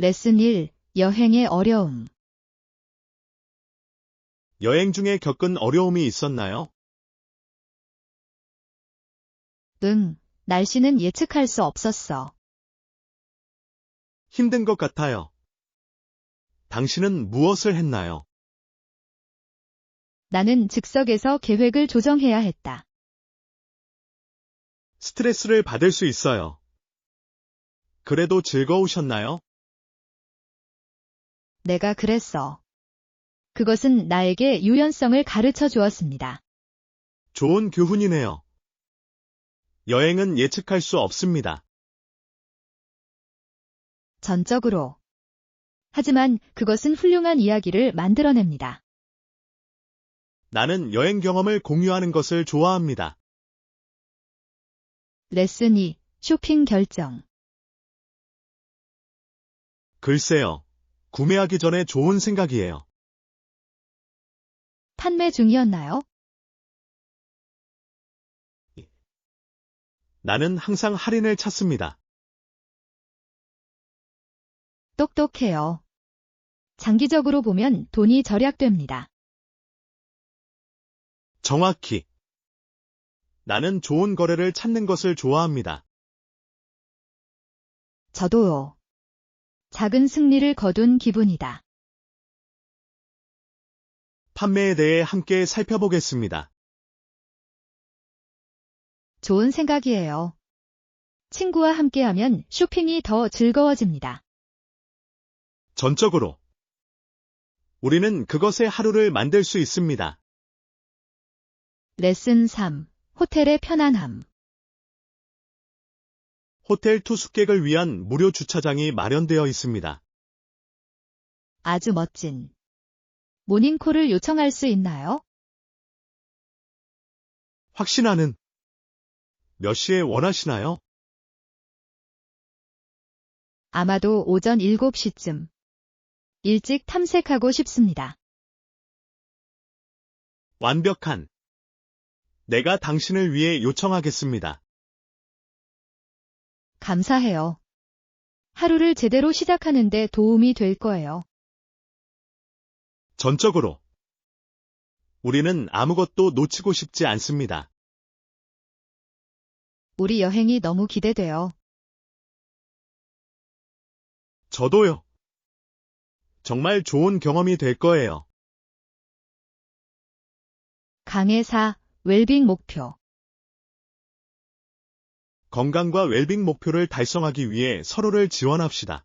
레슨 1. 여행의 어려움. 여행 중에 겪은 어려움이 있었나요? 응, 날씨는 예측할 수 없었어. 힘든 것 같아요. 당신은 무엇을 했나요? 나는 즉석에서 계획을 조정해야 했다. 스트레스를 받을 수 있어요. 그래도 즐거우셨나요? 내가 그랬어. 그것은 나에게 유연성을 가르쳐 주었습니다. 좋은 교훈이네요. 여행은 예측할 수 없습니다. 전적으로. 하지만 그것은 훌륭한 이야기를 만들어냅니다. 나는 여행 경험을 공유하는 것을 좋아합니다. 레슨 2. 쇼핑 결정. 글쎄요. 구매하기 전에 좋은 생각이에요. 판매 중이었나요? 나는 항상 할인을 찾습니다. 똑똑해요. 장기적으로 보면 돈이 절약됩니다. 정확히. 나는 좋은 거래를 찾는 것을 좋아합니다. 저도요. 작은 승리를 거둔 기분이다. 판매에 대해 함께 살펴보겠습니다. 좋은 생각이에요. 친구와 함께하면 쇼핑이 더 즐거워집니다. 전적으로. 우리는 그것의 하루를 만들 수 있습니다. 레슨 3. 호텔의 편안함. 호텔 투숙객을 위한 무료 주차장이 마련되어 있습니다. 아주 멋진. 모닝콜을 요청할 수 있나요? 확신하는. 몇 시에 원하시나요? 아마도 오전 7시쯤. 일찍 탐색하고 싶습니다. 완벽한. 내가 당신을 위해 요청하겠습니다. 감사해요. 하루를 제대로 시작하는 데 도움이 될 거예요. 전적으로. 우리는 아무것도 놓치고 싶지 않습니다. 우리 여행이 너무 기대돼요. 저도요. 정말 좋은 경험이 될 거예요. 강의 4. 웰빙 목표. 건강과 웰빙 목표를 달성하기 위해 서로를 지원합시다.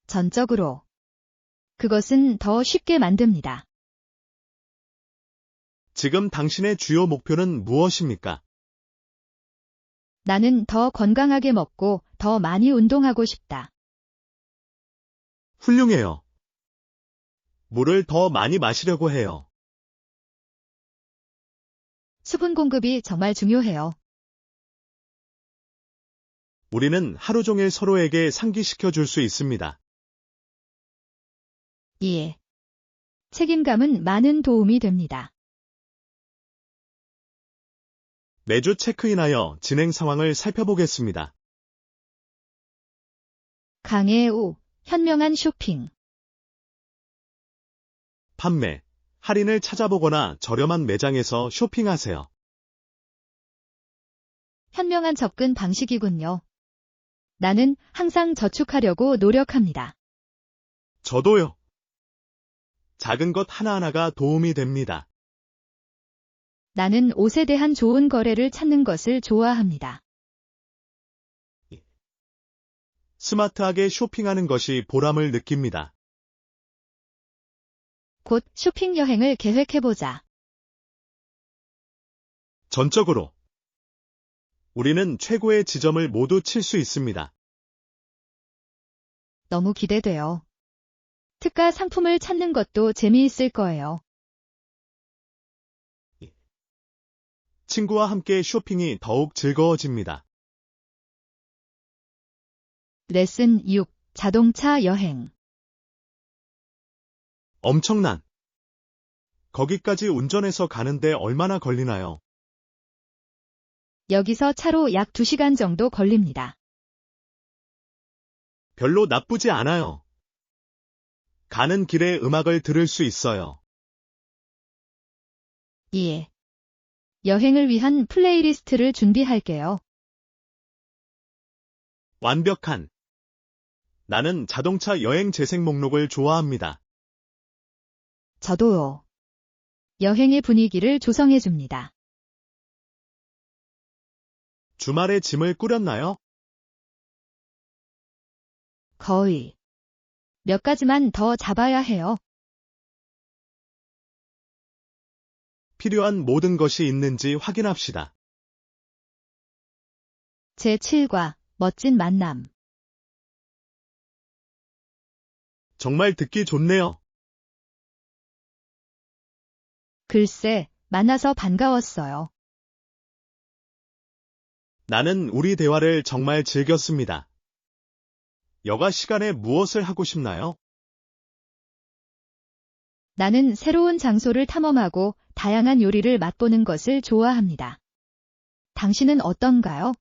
전적으로. 그것은 더 쉽게 만듭니다. 지금 당신의 주요 목표는 무엇입니까? 나는 더 건강하게 먹고 더 많이 운동하고 싶다. 훌륭해요. 물을 더 많이 마시려고 해요. 수분 공급이 정말 중요해요. 우리는 하루 종일 서로에게 상기시켜 줄 수 있습니다. 이해. 책임감은 많은 도움이 됩니다. 매주 체크인하여 진행 상황을 살펴보겠습니다. 강의 5. 현명한 쇼핑. 판매, 할인을 찾아보거나 저렴한 매장에서 쇼핑하세요. 현명한 접근 방식이군요. 나는 항상 저축하려고 노력합니다. 저도요. 작은 것 하나하나가 도움이 됩니다. 나는 옷에 대한 좋은 거래를 찾는 것을 좋아합니다. 스마트하게 쇼핑하는 것이 보람을 느낍니다. 곧 쇼핑 여행을 계획해보자. 전적으로. 우리는 최고의 지점을 모두 칠 수 있습니다. 너무 기대돼요. 특가 상품을 찾는 것도 재미있을 거예요. 친구와 함께 쇼핑이 더욱 즐거워집니다. 레슨 6. 자동차 여행. 엄청난. 거기까지 운전해서 가는데 얼마나 걸리나요? 여기서 차로 약 2시간 정도 걸립니다. 별로 나쁘지 않아요. 가는 길에 음악을 들을 수 있어요. 2. 여행을 위한 플레이리스트를 준비할게요. 완벽한. 나는 자동차 여행 재생 목록을 좋아합니다. 저도요. 여행의 분위기를 조성해줍니다. 주말에 짐을 꾸렸나요? 거의. 몇 가지만 더 잡아야 해요. 필요한 모든 것이 있는지 확인합시다. 제7과 멋진 만남. 정말 듣기 좋네요. 글쎄, 만나서 반가웠어요. 나는 우리 대화를 정말 즐겼습니다. 여가 시간에 무엇을 하고 싶나요? 나는 새로운 장소를 탐험하고 다양한 요리를 맛보는 것을 좋아합니다. 당신은 어떤가요?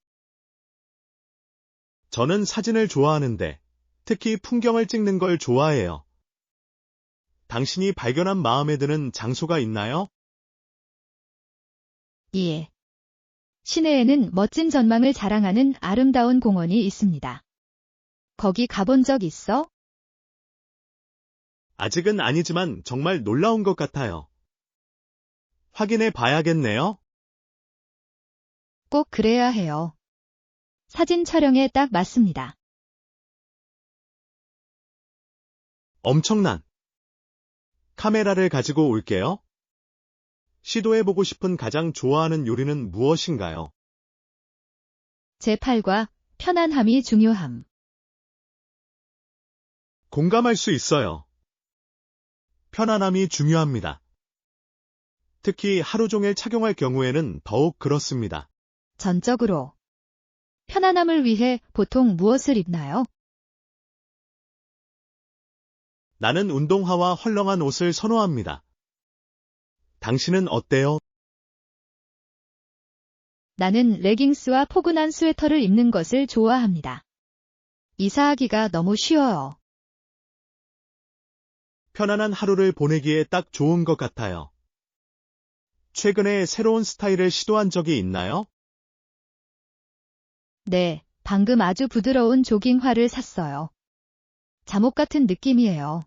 저는 사진을 좋아하는데, 특히 풍경을 찍는 걸 좋아해요. 당신이 발견한 마음에 드는 장소가 있나요? 2. 시내에는 멋진 전망을 자랑하는 아름다운 공원이 있습니다. 거기 가본 적 있어? 아직은 아니지만 정말 놀라운 것 같아요. 확인해 봐야겠네요. 꼭 그래야 해요. 사진 촬영에 딱 맞습니다. 엄청난. 카메라를 가지고 올게요. 시도해보고 싶은 가장 좋아하는 요리는 무엇인가요? 제8과 편안함이 중요함. 공감할 수 있어요. 편안함이 중요합니다. 특히 하루 종일 착용할 경우에는 더욱 그렇습니다. 전적으로. 편안함을 위해 보통 무엇을 입나요? 나는 운동화와 헐렁한 옷을 선호합니다. 당신은 어때요? 나는 레깅스와 포근한 스웨터를 입는 것을 좋아합니다. 이사하기가 너무 쉬워요. 편안한 하루를 보내기에 딱 좋은 것 같아요. 최근에 새로운 스타일을 시도한 적이 있나요? 네, 방금 아주 부드러운 조깅화를 샀어요. 잠옷 같은 느낌이에요.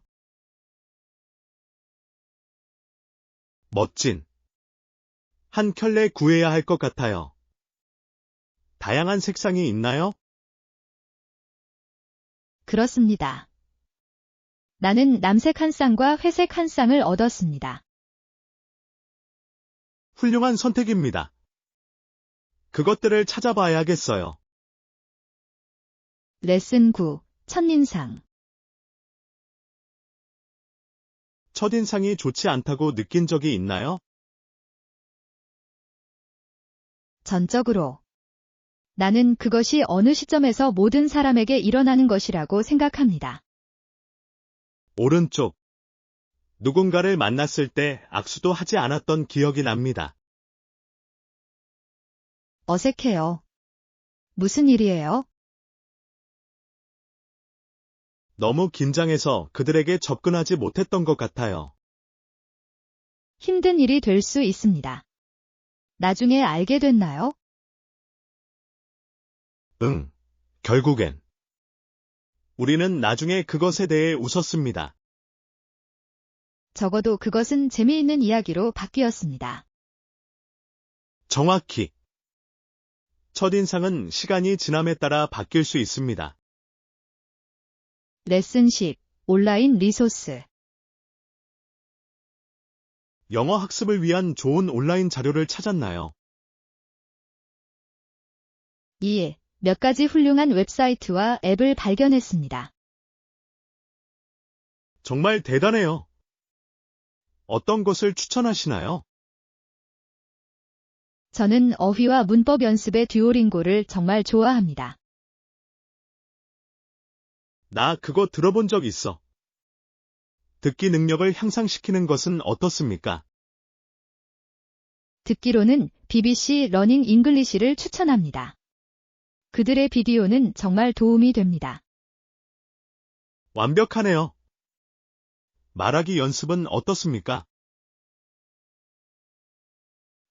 멋진. 한 켤레 구해야 할 것 같아요. 다양한 색상이 있나요? 그렇습니다. 나는 남색 한 쌍과 회색 한 쌍을 얻었습니다. 훌륭한 선택입니다. 그것들을 찾아봐야겠어요. 레슨 9, 첫인상. 첫인상이 좋지 않다고 느낀 적이 있나요? 전적으로. 나는 그것이 어느 시점에서 모든 사람에게 일어나는 것이라고 생각합니다. 오른쪽. 누군가를 만났을 때 악수도 하지 않았던 기억이 납니다. 어색해요. 무슨 일이에요? 너무 긴장해서 그들에게 접근하지 못했던 것 같아요. 힘든 일이 될 수 있습니다. 나중에 알게 됐나요? 응. 결국엔. 우리는 나중에 그것에 대해 웃었습니다. 적어도 그것은 재미있는 이야기로 바뀌었습니다. 정확히. 첫인상은 시간이 지남에 따라 바뀔 수 있습니다. 레슨 10, 온라인 리소스. 영어 학습을 위한 좋은 온라인 자료를 찾았나요? 2. 몇 가지 훌륭한 웹사이트와 앱을 발견했습니다. 정말 대단해요. 어떤 것을 추천하시나요? 저는 어휘와 문법 연습의 듀오링고를 정말 좋아합니다. 나 그거 들어본 적 있어. 듣기 능력을 향상시키는 것은 어떻습니까? 듣기로는 BBC 러닝 잉글리시를 추천합니다. 그들의 비디오는 정말 도움이 됩니다. 완벽하네요. 말하기 연습은 어떻습니까?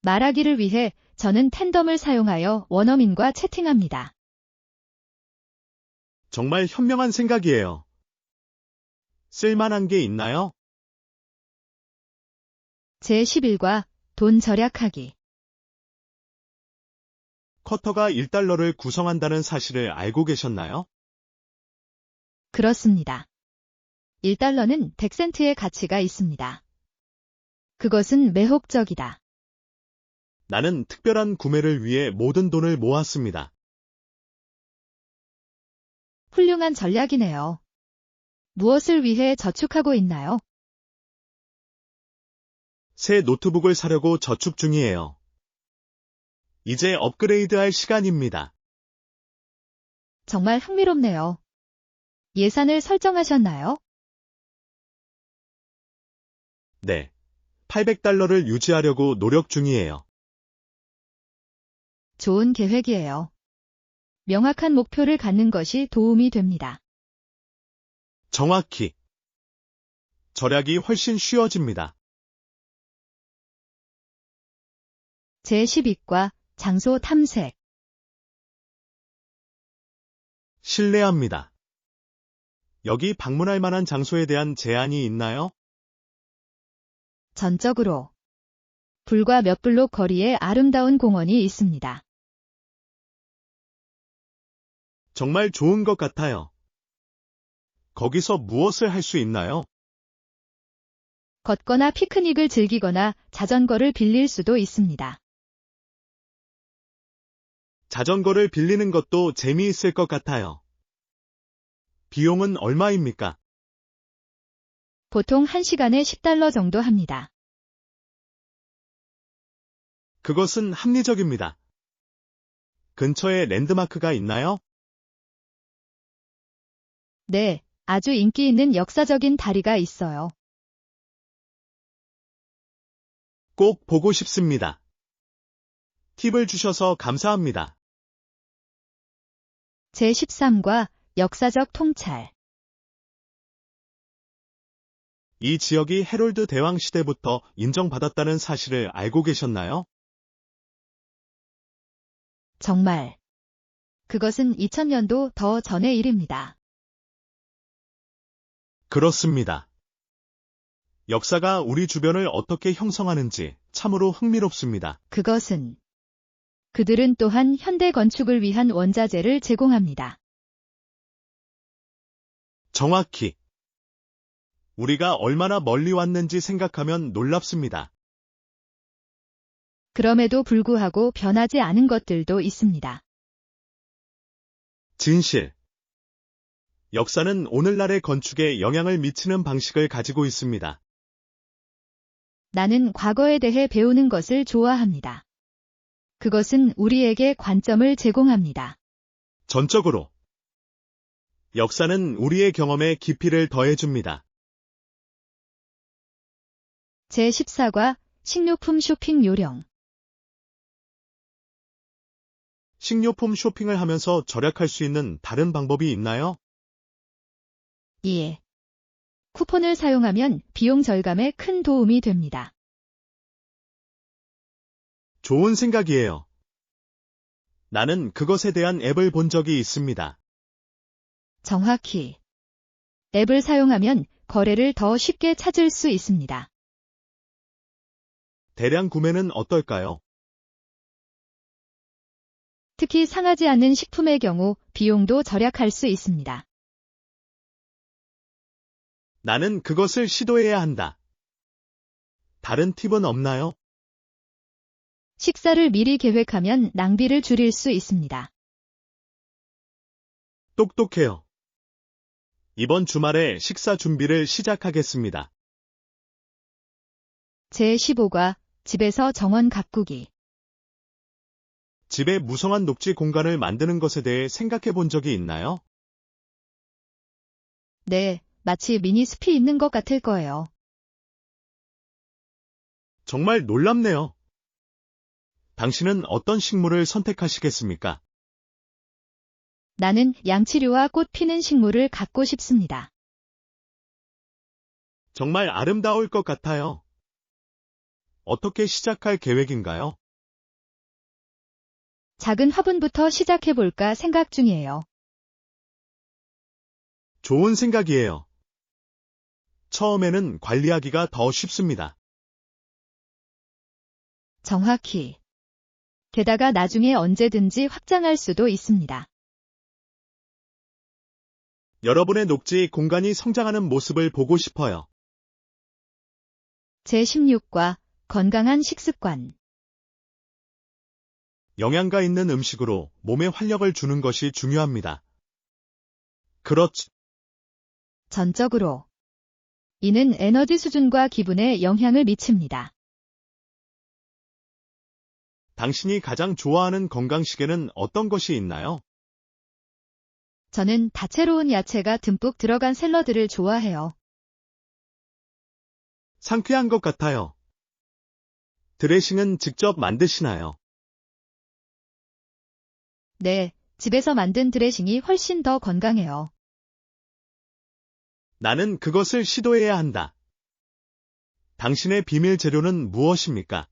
말하기를 위해 저는 텐덤을 사용하여 원어민과 채팅합니다. 정말 현명한 생각이에요. 쓸만한 게 있나요? 제11과 돈 절약하기. 쿼터가 1달러를 구성한다는 사실을 알고 계셨나요? 그렇습니다. 1달러는 100센트의 가치가 있습니다. 그것은 매혹적이다. 나는 특별한 구매를 위해 모든 돈을 모았습니다. 훌륭한 전략이네요. 무엇을 위해 저축하고 있나요? 새 노트북을 사려고 저축 중이에요. 이제 업그레이드할 시간입니다. 정말 흥미롭네요. 예산을 설정하셨나요? 네. 800달러를 유지하려고 노력 중이에요. 좋은 계획이에요. 명확한 목표를 갖는 것이 도움이 됩니다. 정확히. 절약이 훨씬 쉬워집니다. 제12과 장소 탐색. 실례합니다. 여기 방문할 만한 장소에 대한 제안이 있나요? 전적으로. 불과 몇 블록 거리에 아름다운 공원이 있습니다. 정말 좋은 것 같아요. 거기서 무엇을 할 수 있나요? 걷거나 피크닉을 즐기거나 자전거를 빌릴 수도 있습니다. 자전거를 빌리는 것도 재미있을 것 같아요. 비용은 얼마입니까? 보통 1시간에 10달러 정도 합니다. 그것은 합리적입니다. 근처에 랜드마크가 있나요? 네, 아주 인기 있는 역사적인 다리가 있어요. 꼭 보고 싶습니다. 팁을 주셔서 감사합니다. 제13과 역사적 통찰. 이 지역이 헤롤드 대왕 시대부터 인정받았다는 사실을 알고 계셨나요? 정말. 그것은 2000년도 더 전의 일입니다. 그렇습니다. 역사가 우리 주변을 어떻게 형성하는지 참으로 흥미롭습니다. 그것은 그들은 또한 현대 건축을 위한 원자재를 제공합니다. 정확히. 우리가 얼마나 멀리 왔는지 생각하면 놀랍습니다. 그럼에도 불구하고 변하지 않은 것들도 있습니다. 진실. 역사는 오늘날의 건축에 영향을 미치는 방식을 가지고 있습니다. 나는 과거에 대해 배우는 것을 좋아합니다. 그것은 우리에게 관점을 제공합니다. 전적으로. 역사는 우리의 경험에 깊이를 더해줍니다. 제14과 식료품 쇼핑 요령. 식료품 쇼핑을 하면서 절약할 수 있는 다른 방법이 있나요? 예. 쿠폰을 사용하면 비용 절감에 큰 도움이 됩니다. 좋은 생각이에요. 나는 그것에 대한 앱을 본 적이 있습니다. 정확히. 앱을 사용하면 거래를 더 쉽게 찾을 수 있습니다. 대량 구매는 어떨까요? 특히 상하지 않는 식품의 경우 비용도 절약할 수 있습니다. 나는 그것을 시도해야 한다. 다른 팁은 없나요? 식사를 미리 계획하면 낭비를 줄일 수 있습니다. 똑똑해요. 이번 주말에 식사 준비를 시작하겠습니다. 제15과 집에서 정원 가꾸기. 집에 무성한 녹지 공간을 만드는 것에 대해 생각해 본 적이 있나요? 네, 마치 미니 숲이 있는 것 같을 거예요. 정말 놀랍네요. 당신은 어떤 식물을 선택하시겠습니까? 나는 양치류와 꽃 피는 식물을 갖고 싶습니다. 정말 아름다울 것 같아요. 어떻게 시작할 계획인가요? 작은 화분부터 시작해볼까 생각 중이에요. 좋은 생각이에요. 처음에는 관리하기가 더 쉽습니다. 정확히. 게다가 나중에 언제든지 확장할 수도 있습니다. 여러분의 녹지 공간이 성장하는 모습을 보고 싶어요. 제16과 건강한 식습관. 영양가 있는 음식으로 몸에 활력을 주는 것이 중요합니다. 그렇지. 전적으로. 이는 에너지 수준과 기분에 영향을 미칩니다. 당신이 가장 좋아하는 건강식에는 어떤 것이 있나요? 저는 다채로운 야채가 듬뿍 들어간 샐러드를 좋아해요. 상쾌한 것 같아요. 드레싱은 직접 만드시나요? 네, 집에서 만든 드레싱이 훨씬 더 건강해요. 나는 그것을 시도해야 한다. 당신의 비밀 재료는 무엇입니까?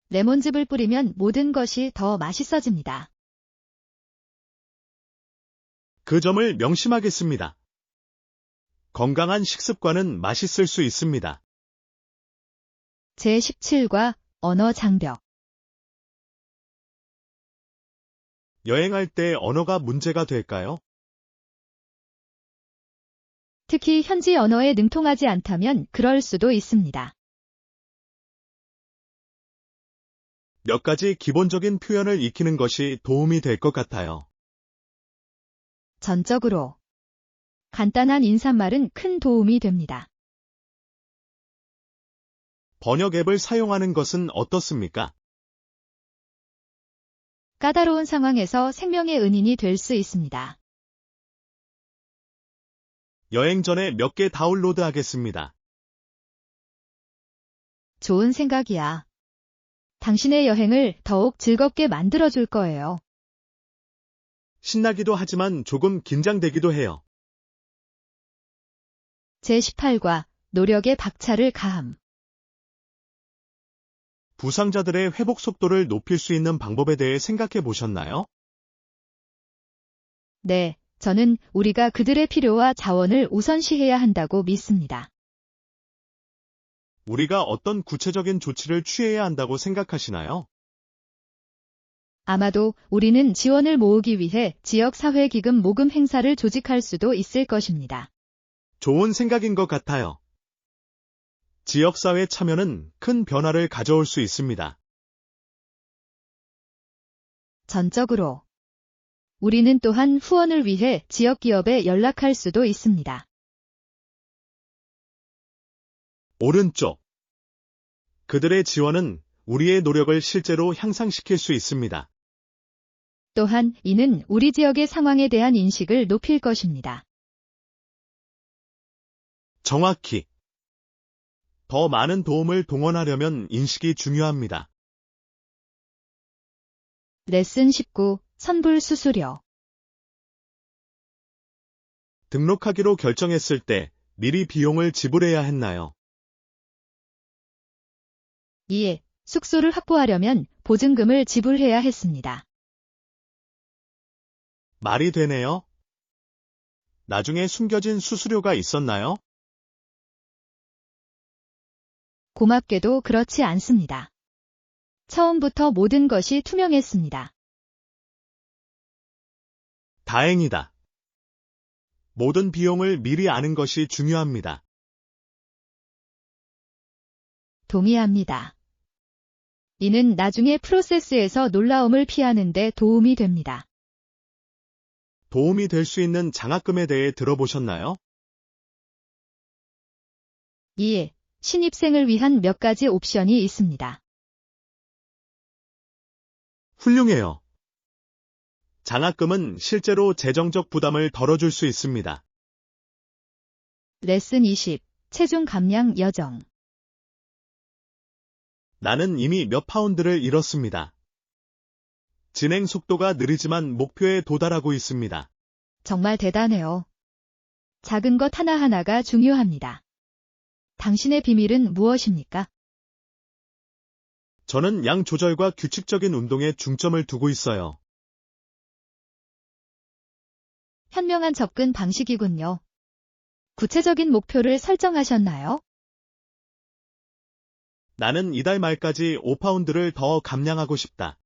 레몬즙을 뿌리면 모든 것이 더 맛있어집니다. 그 점을 명심하겠습니다. 건강한 식습관은 맛있을 수 있습니다. 제17과 언어 장벽. 여행할 때 언어가 문제가 될까요? 특히 현지 언어에 능통하지 않다면 그럴 수도 있습니다. 몇 가지 기본적인 표현을 익히는 것이 도움이 될 것 같아요. 전적으로. 간단한 인사말은 큰 도움이 됩니다. 번역 앱을 사용하는 것은 어떻습니까? 까다로운 상황에서 생명의 은인이 될 수 있습니다. 여행 전에 몇 개 다운로드 하겠습니다. 좋은 생각이야. 당신의 여행을 더욱 즐겁게 만들어줄 거예요. 신나기도 하지만 조금 긴장되기도 해요. 제18과 노력의 박차를 가함. 부상자들의 회복 속도를 높일 수 있는 방법에 대해 생각해 보셨나요? 네, 저는 우리가 그들의 필요와 자원을 우선시해야 한다고 믿습니다. 우리가 어떤 구체적인 조치를 취해야 한다고 생각하시나요? 아마도 우리는 지원을 모으기 위해 지역사회기금 모금 행사를 조직할 수도 있을 것입니다. 좋은 생각인 것 같아요. 지역사회 참여는 큰 변화를 가져올 수 있습니다. 전적으로. 우리는 또한 후원을 위해 지역기업에 연락할 수도 있습니다. 오른쪽. 그들의 지원은 우리의 노력을 실제로 향상시킬 수 있습니다. 또한 이는 우리 지역의 상황에 대한 인식을 높일 것입니다. 정확히. 더 많은 도움을 동원하려면 인식이 중요합니다. 레슨 19, 선불 수수료. 등록하기로 결정했을 때 미리 비용을 지불해야 했나요? 이에 숙소를 확보하려면 보증금을 지불해야 했습니다. 말이 되네요. 나중에 숨겨진 수수료가 있었나요? 고맙게도 그렇지 않습니다. 처음부터 모든 것이 투명했습니다. 다행이다. 모든 비용을 미리 아는 것이 중요합니다. 동의합니다. 이는 나중에 프로세스에서 놀라움을 피하는 데 도움이 됩니다. 도움이 될 수 있는 장학금에 대해 들어보셨나요? 이에 신입생을 위한 몇 가지 옵션이 있습니다. 훌륭해요. 장학금은 실제로 재정적 부담을 덜어줄 수 있습니다. 레슨 20, 체중 감량 여정. 나는 이미 몇 파운드를 잃었습니다. 진행 속도가 느리지만 목표에 도달하고 있습니다. 정말 대단해요. 작은 것 하나하나가 중요합니다. 당신의 비밀은 무엇입니까? 저는 양 조절과 규칙적인 운동에 중점을 두고 있어요. 현명한 접근 방식이군요. 구체적인 목표를 설정하셨나요? 나는 이달 말까지 5파운드를 더 감량하고 싶다.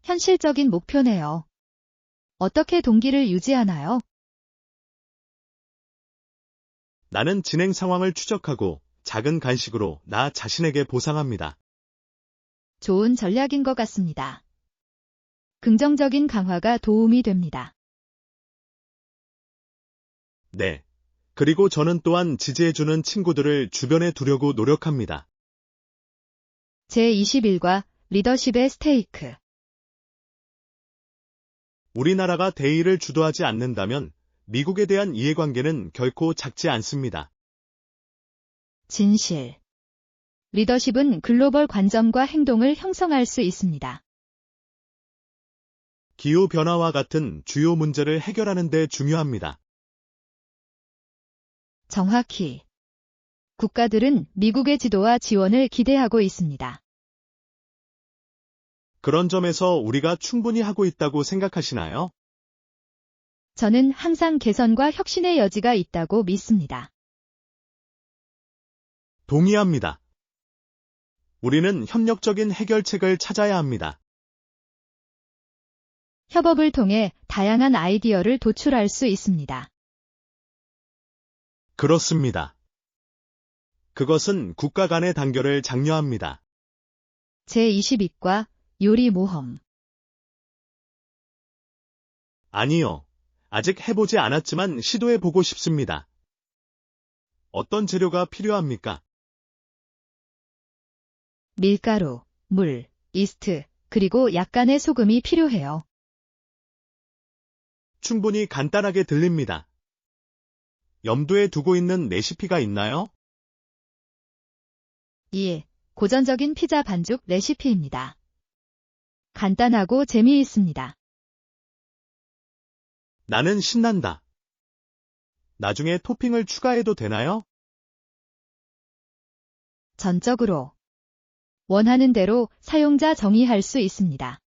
현실적인 목표네요. 어떻게 동기를 유지하나요? 나는 진행 상황을 추적하고 작은 간식으로 나 자신에게 보상합니다. 좋은 전략인 것 같습니다. 긍정적인 강화가 도움이 됩니다. 네. 그리고 저는 또한 지지해주는 친구들을 주변에 두려고 노력합니다. 제21과 리더십의 스테이크. 우리나라가 대의를 주도하지 않는다면 미국에 대한 이해관계는 결코 작지 않습니다. 진실. 리더십은 글로벌 관점과 행동을 형성할 수 있습니다. 기후변화와 같은 주요 문제를 해결하는 데 중요합니다. 정확히. 국가들은 미국의 지도와 지원을 기대하고 있습니다. 그런 점에서 우리가 충분히 하고 있다고 생각하시나요? 저는 항상 개선과 혁신의 여지가 있다고 믿습니다. 동의합니다. 우리는 협력적인 해결책을 찾아야 합니다. 협업을 통해 다양한 아이디어를 도출할 수 있습니다. 그렇습니다. 그것은 국가 간의 단결을 장려합니다. 제22과 요리 모험. 아니요. 아직 해보지 않았지만 시도해보고 싶습니다. 어떤 재료가 필요합니까? 밀가루, 물, 이스트, 그리고 약간의 소금이 필요해요. 충분히 간단하게 들립니다. 염두에 두고 있는 레시피가 있나요? 2. 고전적인 피자 반죽 레시피입니다. 간단하고 재미있습니다. 나는 신난다. 나중에 토핑을 추가해도 되나요? 전적으로. 원하는 대로 사용자 정의할 수 있습니다.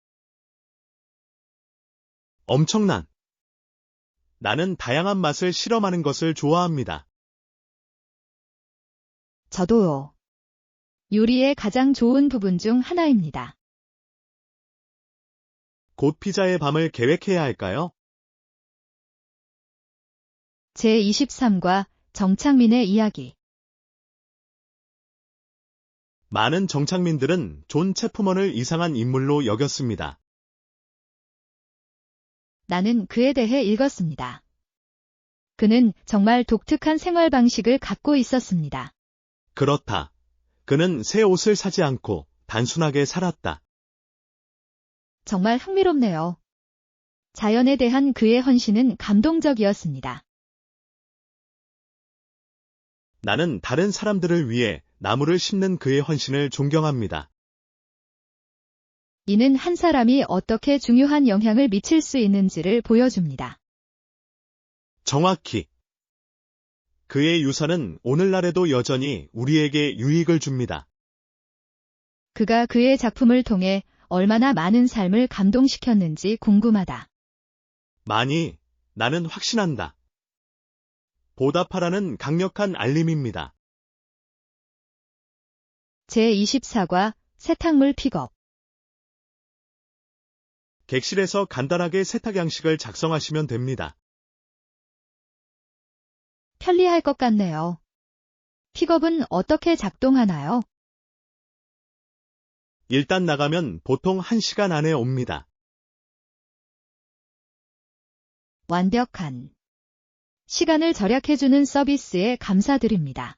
엄청난. 나는 다양한 맛을 실험하는 것을 좋아합니다. 저도요. 요리의 가장 좋은 부분 중 하나입니다. 곧 피자의 밤을 계획해야 할까요? 제23과 정창민의 이야기. 많은 정착민들은 존 체프먼을 이상한 인물로 여겼습니다. 나는 그에 대해 읽었습니다. 그는 정말 독특한 생활 방식을 갖고 있었습니다. 그렇다. 그는 새 옷을 사지 않고 단순하게 살았다. 정말 흥미롭네요. 자연에 대한 그의 헌신은 감동적이었습니다. 나는 다른 사람들을 위해 나무를 심는 그의 헌신을 존경합니다. 이는 한 사람이 어떻게 중요한 영향을 미칠 수 있는지를 보여줍니다. 정확히. 그의 유산은 오늘날에도 여전히 우리에게 유익을 줍니다. 그가 그의 작품을 통해 얼마나 많은 삶을 감동시켰는지 궁금하다. 많이, 나는 확신한다. 보답하라는 강력한 알림입니다. 제24과 세탁물 픽업. 객실에서 간단하게 세탁 양식을 작성하시면 됩니다. 편리할 것 같네요. 픽업은 어떻게 작동하나요? 일단 나가면 보통 1시간 안에 옵니다. 완벽한. 시간을 절약해주는 서비스에 감사드립니다.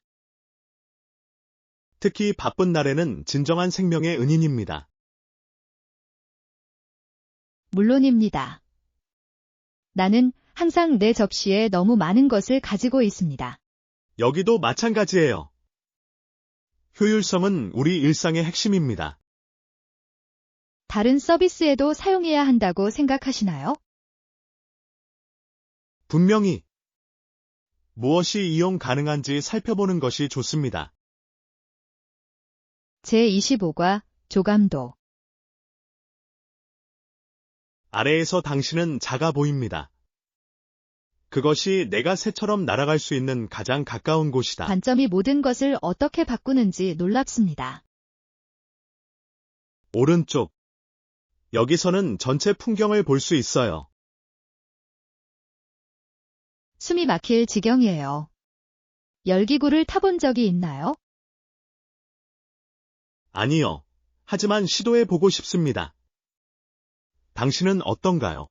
특히 바쁜 날에는 진정한 생명의 은인입니다. 물론입니다. 나는 항상 내 접시에 너무 많은 것을 가지고 있습니다. 여기도 마찬가지예요. 효율성은 우리 일상의 핵심입니다. 다른 서비스에도 사용해야 한다고 생각하시나요? 분명히 무엇이 이용 가능한지 살펴보는 것이 좋습니다. 제25과 조감도. 아래에서 당신은 작아 보입니다. 그것이 내가 새처럼 날아갈 수 있는 가장 가까운 곳이다. 관점이 모든 것을 어떻게 바꾸는지 놀랍습니다. 오른쪽. 여기서는 전체 풍경을 볼 수 있어요. 숨이 막힐 지경이에요. 열기구를 타본 적이 있나요? 아니요. 하지만 시도해 보고 싶습니다. 당신은 어떤가요?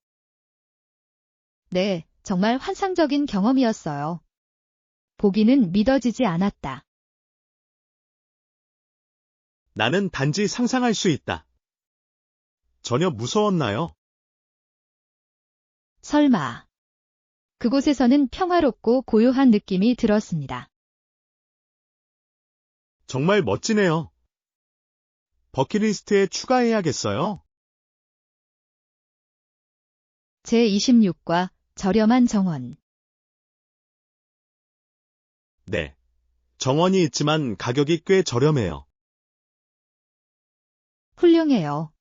네, 정말 환상적인 경험이었어요. 보기는 믿어지지 않았다. 나는 단지 상상할 수 있다. 전혀 무서웠나요? 설마. 그곳에서는 평화롭고 고요한 느낌이 들었습니다. 정말 멋지네요. 버킷리스트에 추가해야겠어요. 제26과 저렴한 정원. 네. 정원이 있지만 가격이 꽤 저렴해요. 훌륭해요.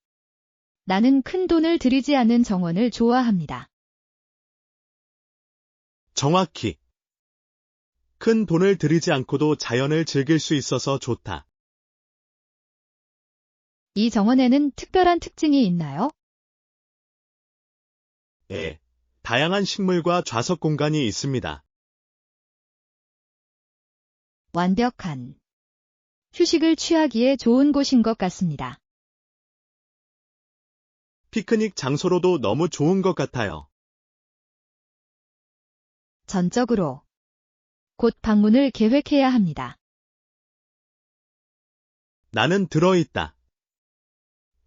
나는 큰 돈을 들이지 않는 정원을 좋아합니다. 정확히. 큰 돈을 들이지 않고도 자연을 즐길 수 있어서 좋다. 이 정원에는 특별한 특징이 있나요? 예. 다양한 식물과 좌석 공간이 있습니다. 완벽한. 휴식을 취하기에 좋은 곳인 것 같습니다. 피크닉 장소로도 너무 좋은 것 같아요. 전적으로. 곧 방문을 계획해야 합니다. 나는 들어있다.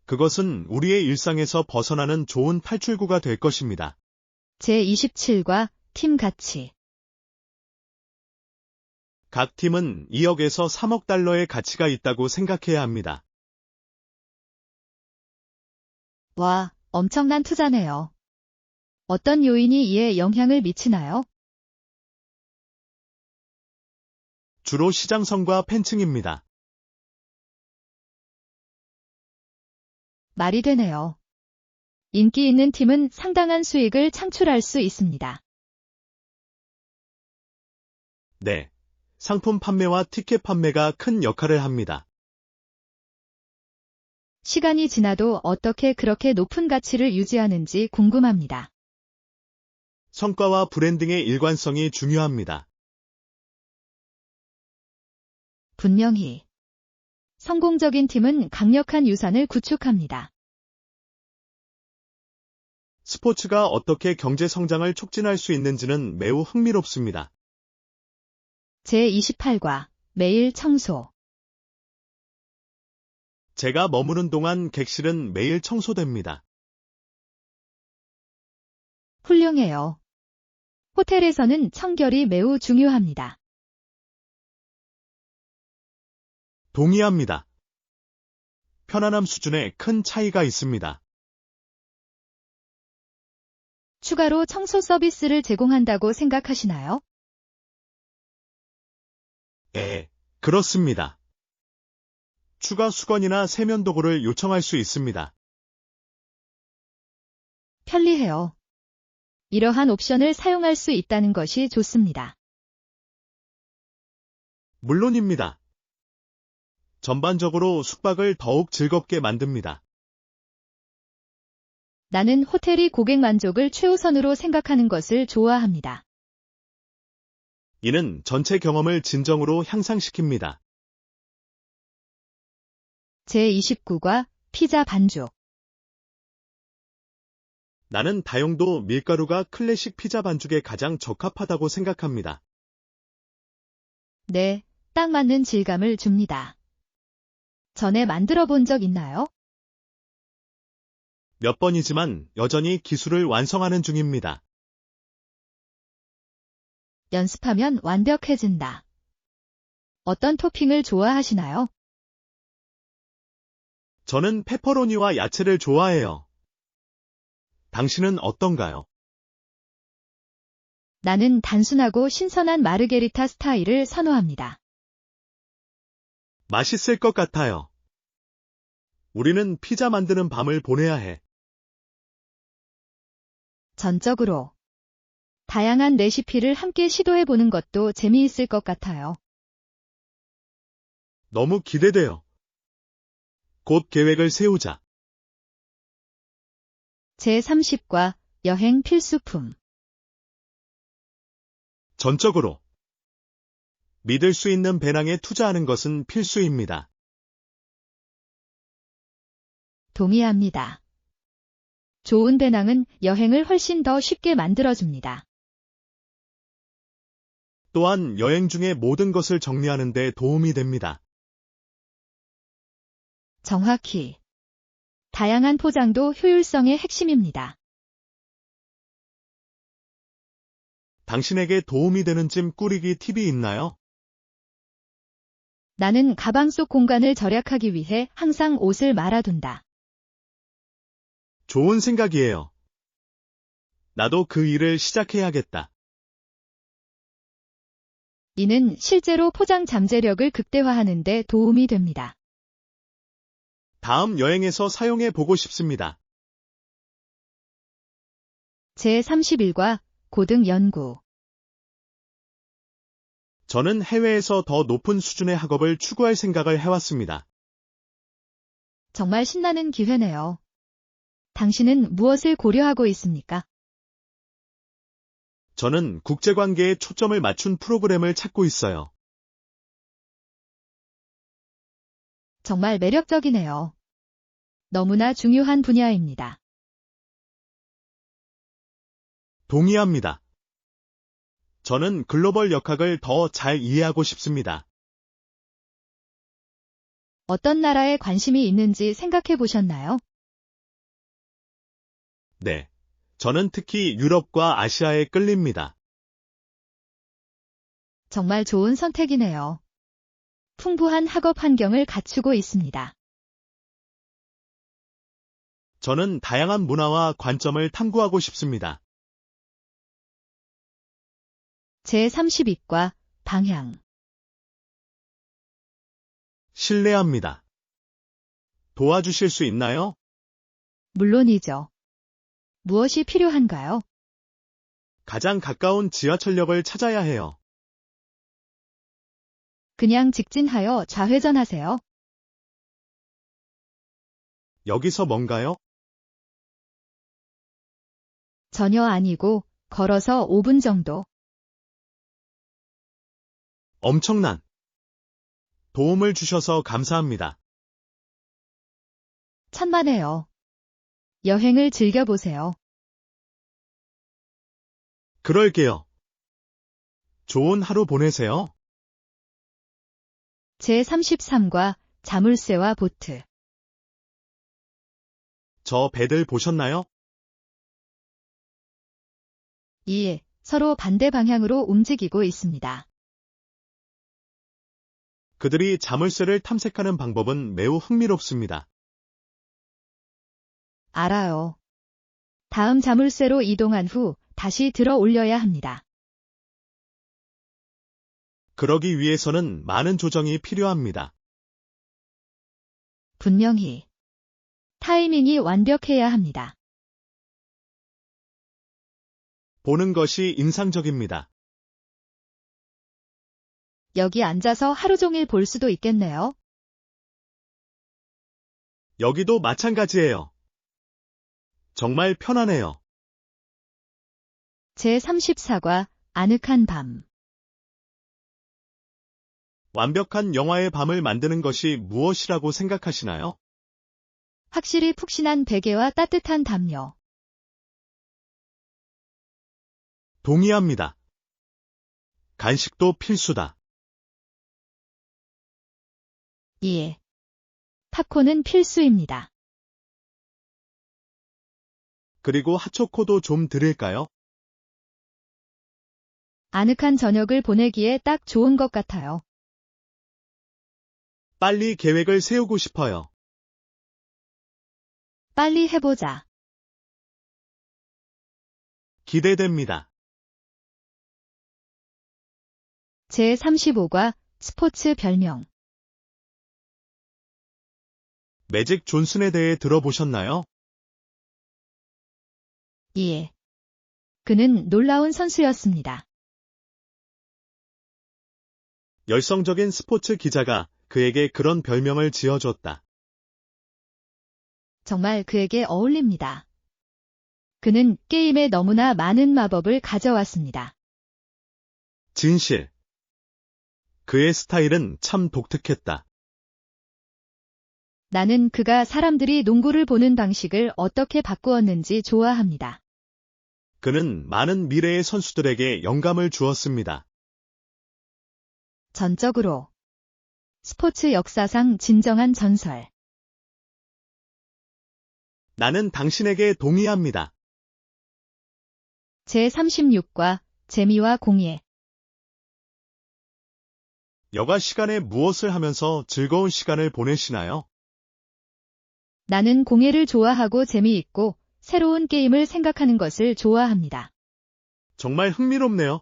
그것은 우리의 일상에서 벗어나는 좋은 탈출구가 될 것입니다. 제27과 팀 가치. 각 팀은 2억에서 3억 달러의 가치가 있다고 생각해야 합니다. 와, 엄청난 투자네요. 어떤 요인이 이에 영향을 미치나요? 주로 시장성과 팬층입니다. 말이 되네요. 인기 있는 팀은 상당한 수익을 창출할 수 있습니다. 네. 상품 판매와 티켓 판매가 큰 역할을 합니다. 시간이 지나도 어떻게 그렇게 높은 가치를 유지하는지 궁금합니다. 성과와 브랜딩의 일관성이 중요합니다. 분명히. 성공적인 팀은 강력한 유산을 구축합니다. 스포츠가 어떻게 경제 성장을 촉진할 수 있는지는 매우 흥미롭습니다. 제28과 매일 청소. 제가 머무는 동안 객실은 매일 청소됩니다. 훌륭해요. 호텔에서는 청결이 매우 중요합니다. 동의합니다. 편안함 수준에 큰 차이가 있습니다. 추가로 청소 서비스를 제공한다고 생각하시나요? 예, 그렇습니다. 추가 수건이나 세면 도구를 요청할 수 있습니다. 편리해요. 이러한 옵션을 사용할 수 있다는 것이 좋습니다. 물론입니다. 전반적으로 숙박을 더욱 즐겁게 만듭니다. 나는 호텔이 고객 만족을 최우선으로 생각하는 것을 좋아합니다. 이는 전체 경험을 진정으로 향상시킵니다. 제29과 피자 반죽. 나는 다용도 밀가루가 클래식 피자 반죽에 가장 적합하다고 생각합니다. 네, 딱 맞는 질감을 줍니다. 전에 만들어 본 적 있나요? 몇 번이지만 여전히 기술을 완성하는 중입니다. 연습하면 완벽해진다. 어떤 토핑을 좋아하시나요? 저는 페퍼로니와 야채를 좋아해요. 당신은 어떤가요? 나는 단순하고 신선한 마르게리타 스타일을 선호합니다. 맛있을 것 같아요. 우리는 피자 만드는 밤을 보내야 해. 전적으로. 다양한 레시피를 함께 시도해보는 것도 재미있을 것 같아요. 너무 기대돼요. 곧 계획을 세우자. 제30과 여행 필수품. 전적으로. 믿을 수 있는 배낭에 투자하는 것은 필수입니다. 동의합니다. 좋은 배낭은 여행을 훨씬 더 쉽게 만들어줍니다. 또한 여행 중에 모든 것을 정리하는 데 도움이 됩니다. 정확히. 다양한 포장도 효율성의 핵심입니다. 당신에게 도움이 되는 짐 꾸리기 팁이 있나요? 나는 가방 속 공간을 절약하기 위해 항상 옷을 말아둔다. 좋은 생각이에요. 나도 그 일을 시작해야겠다. 이는 실제로 포장 잠재력을 극대화하는 데 도움이 됩니다. 다음 여행에서 사용해 보고 싶습니다. 제31과 고등 연구. 저는 해외에서 더 높은 수준의 학업을 추구할 생각을 해왔습니다. 정말 신나는 기회네요. 당신은 무엇을 고려하고 있습니까? 저는 국제관계에 초점을 맞춘 프로그램을 찾고 있어요. 정말 매력적이네요. 너무나 중요한 분야입니다. 동의합니다. 저는 글로벌 역학을 더 잘 이해하고 싶습니다. 어떤 나라에 관심이 있는지 생각해 보셨나요? 네. 저는 특히 유럽과 아시아에 끌립니다. 정말 좋은 선택이네요. 풍부한 학업 환경을 갖추고 있습니다. 저는 다양한 문화와 관점을 탐구하고 싶습니다. 제32과 방향. 신뢰합니다. 도와주실 수 있나요? 물론이죠. 무엇이 필요한가요? 가장 가까운 지하철역을 찾아야 해요. 그냥 직진하여 좌회전하세요. 여기서 뭔가요? 전혀 아니고 걸어서 5분 정도. 엄청난 도움을 주셔서 감사합니다. 천만에요. 여행을 즐겨보세요. 그럴게요. 좋은 하루 보내세요. 제33과 자물쇠와 보트. 저 배들 보셨나요? 이 서로 반대 방향으로 움직이고 있습니다. 그들이 자물쇠를 탐색하는 방법은 매우 흥미롭습니다. 알아요. 다음 자물쇠로 이동한 후 다시 들어 올려야 합니다. 그러기 위해서는 많은 조정이 필요합니다. 분명히. 타이밍이 완벽해야 합니다. 보는 것이 인상적입니다. 여기 앉아서 하루 종일 볼 수도 있겠네요. 여기도 마찬가지예요. 정말 편하네요. 제34과 아늑한 밤. 완벽한 영화의 밤을 만드는 것이 무엇이라고 생각하시나요? 확실히 푹신한 베개와 따뜻한 담요. 동의합니다. 간식도 필수다. 예. 팝콘은 필수입니다. 그리고 핫초코도 좀 드릴까요? 아늑한 저녁을 보내기에 딱 좋은 것 같아요. 빨리 계획을 세우고 싶어요. 빨리 해보자. 기대됩니다. 제35과 스포츠 별명. 매직 존슨에 대해 들어보셨나요? 예. 그는 놀라운 선수였습니다. 열성적인 스포츠 기자가 그에게 그런 별명을 지어줬다. 정말 그에게 어울립니다. 그는 게임에 너무나 많은 마법을 가져왔습니다. 진실. 그의 스타일은 참 독특했다. 나는 그가 사람들이 농구를 보는 방식을 어떻게 바꾸었는지 좋아합니다. 그는 많은 미래의 선수들에게 영감을 주었습니다. 전적으로. 스포츠 역사상 진정한 전설. 나는 당신에게 동의합니다. 제36과 재미와 공예. 여가 시간에 무엇을 하면서 즐거운 시간을 보내시나요? 나는 공예를 좋아하고 재미있고 새로운 게임을 생각하는 것을 좋아합니다. 정말 흥미롭네요.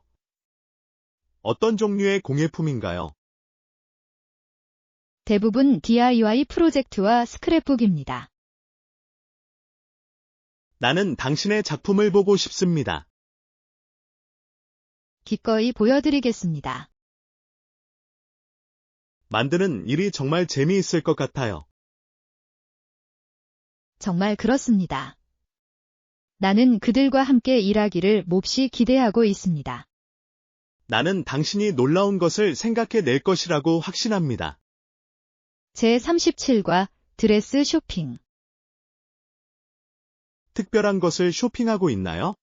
어떤 종류의 공예품인가요? 대부분 DIY 프로젝트와 스크랩북입니다. 나는 당신의 작품을 보고 싶습니다. 기꺼이 보여드리겠습니다. 만드는 일이 정말 재미있을 것 같아요. 정말 그렇습니다. 나는 그들과 함께 일하기를 몹시 기대하고 있습니다. 나는 당신이 놀라운 것을 생각해 낼 것이라고 확신합니다. 제37과 드레스 쇼핑. 특별한 것을 쇼핑하고 있나요?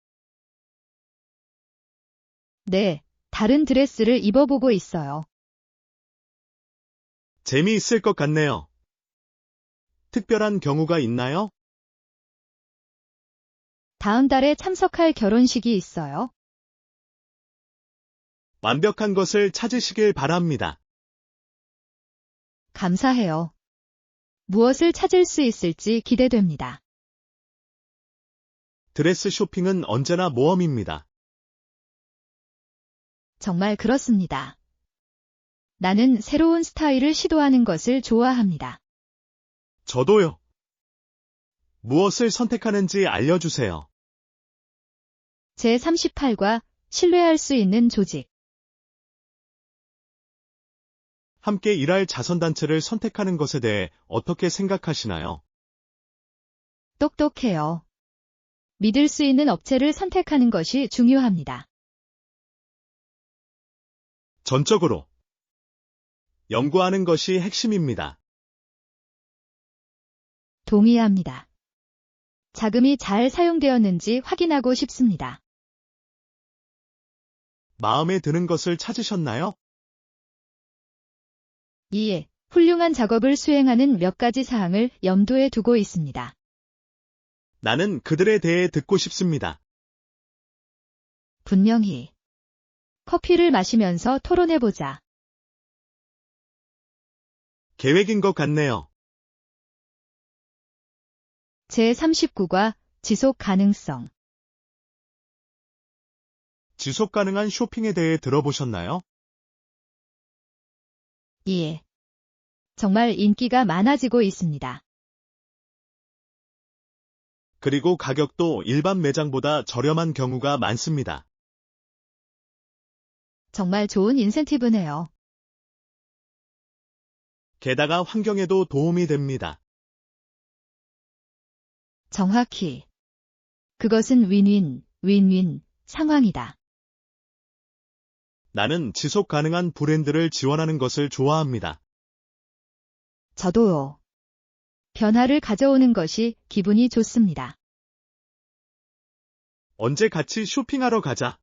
네, 다른 드레스를 입어보고 있어요. 재미있을 것 같네요. 특별한 경우가 있나요? 다음 달에 참석할 결혼식이 있어요. 완벽한 것을 찾으시길 바랍니다. 감사해요. 무엇을 찾을 수 있을지 기대됩니다. 드레스 쇼핑은 언제나 모험입니다. 정말 그렇습니다. 나는 새로운 스타일을 시도하는 것을 좋아합니다. 저도요. 무엇을 선택하는지 알려주세요. 제38과 신뢰할 수 있는 조직. 함께 일할 자선단체를 선택하는 것에 대해 어떻게 생각하시나요? 똑똑해요. 믿을 수 있는 업체를 선택하는 것이 중요합니다. 전적으로. 연구하는 것이 핵심입니다. 동의합니다. 자금이 잘 사용되었는지 확인하고 싶습니다. 마음에 드는 것을 찾으셨나요? 이에 훌륭한 작업을 수행하는 몇 가지 사항을 염두에 두고 있습니다. 나는 그들에 대해 듣고 싶습니다. 분명히. 커피를 마시면서 토론해보자. 계획인 것 같네요. 제39과 지속 가능성. 지속 가능한 쇼핑에 대해 들어보셨나요? 예. 정말 인기가 많아지고 있습니다. 그리고 가격도 일반 매장보다 저렴한 경우가 많습니다. 정말 좋은 인센티브네요. 게다가 환경에도 도움이 됩니다. 정확히. 그것은 윈윈 상황이다. 나는 지속 가능한 브랜드를 지원하는 것을 좋아합니다. 저도요. 변화를 가져오는 것이 기분이 좋습니다. 언제 같이 쇼핑하러 가자.